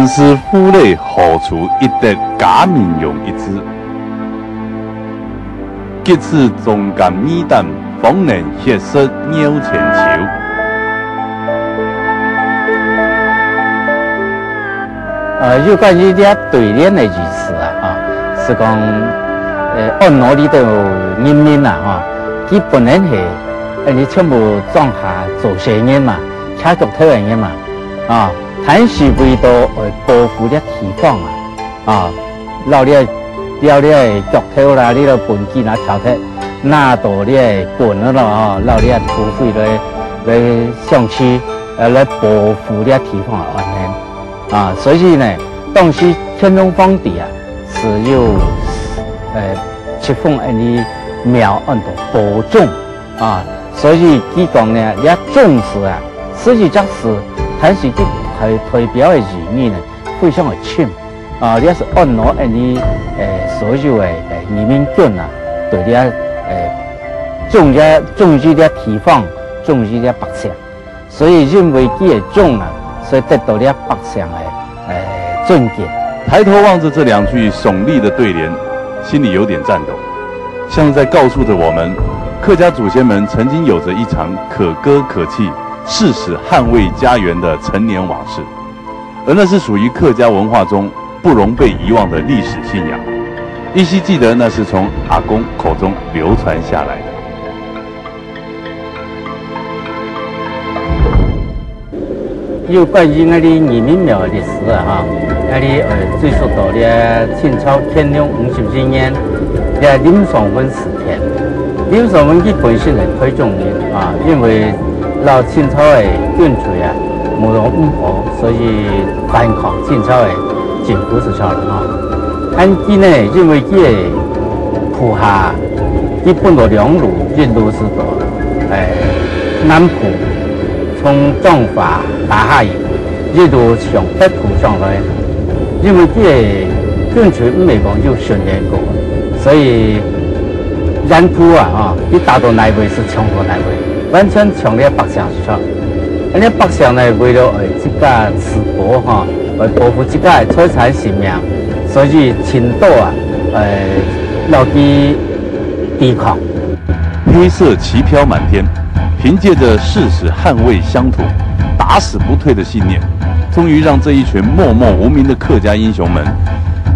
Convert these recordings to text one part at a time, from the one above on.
正是夫类何处一得假面容一枝，结此忠肝义胆，方能血色鸟千秋。有关于这对联的句词是讲，按哪里头人民基本上是，你全部装下做生意嘛，恰脚头人嘛，但是为了保护这地方老了脚头啦，你了本机拿条头，拿到你滚了老了土匪来上去，来保护这地方的安全所以呢，当时乾隆皇帝是有敕封的庙按照播种所以佢讲呢，你种植实际上是，但是这代表的意义呢，非常的深你是按照所有的人民军对你种植的地方，种植的百姓，所以因为佢的种所以得到了百姓的尊敬。抬头望着这两句耸立的对联，心里有点颤抖，像是在告诉着我们，客家祖先们曾经有着一场可歌可泣、誓死捍卫家园的陈年往事，而那是属于客家文化中不容被遗忘的历史信仰，依稀记得那是从阿公口中流传下来的。有关于那里人民庙的历史那里追溯到了清朝乾隆57年的林爽文时期。林爽文佢本身係推崇嘅因為老清朝嘅軍隊無容五婆，所以反抗清朝嘅政府之下但佢呢，因為佢嘅鋪下，佢本來兩路，一路是到南浦，從彰化打下一路向北浦上來，因為佢嘅軍隊唔係講有訓練過，所以南浦你打到那位是搶到那位，完全搶了北上去。而且北上呢，為了自家吃飽為保護自家的財產性命，所以青島要去抵抗。黑色旗飘滿天，憑借着誓死捍衛鄉土、打死不退的信念，終於讓這一群默默無名的客家英雄們，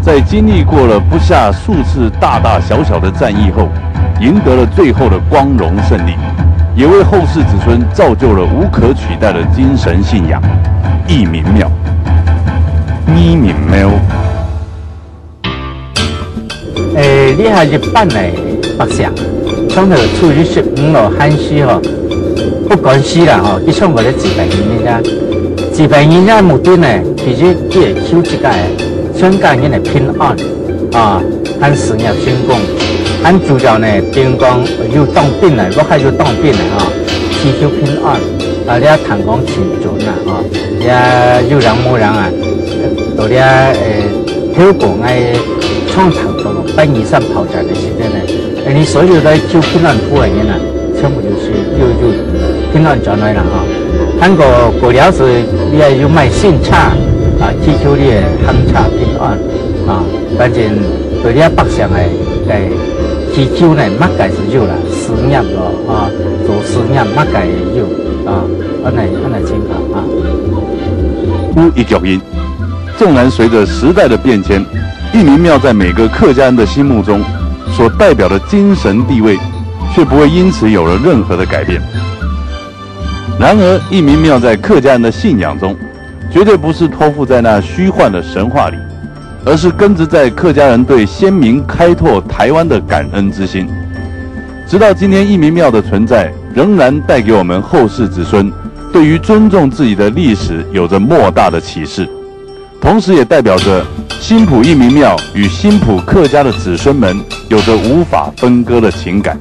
在經歷過了不下數次大大小小的戰役後，贏得了最後的光榮勝利，也為後世子孫造就了無可取代的精神信仰——義民廟。義民廟。你係日本的百姓，從頭處於15路漢書不關係啦佢從我哋治病人治病人目的呢，其實佢係求自家全家人的平安和事業成功。很主要呢，比如講要當兵的，我還要當兵的祈求平安你要談講親存你要人冇人到你透過創談到100以上跑站的時間呢，你所有的求平安服務人全部就是要平安轉來了韓國過了時你要買新車祈求你行車平安反正對你百姓祈求呢，乜計是有啦，事業做事業乜計有安尼情況烏一腳印，縱然隨着時代的變遷，義民廟在每個客家人的心目中所代表的精神地位，卻不會因此有了任何的改變。然而，義民廟在客家人的信仰中，絕對不是托付在那虛幻的神話裡，而是根植在客家人對先民開拓台灣的感恩之心。直到今天，義民廟的存在仍然帶給我們後世子孫對於尊重自己的歷史有着莫大的啟示，同時也代表着新埔義民廟與新埔客家的子孫們有着無法分割的情感。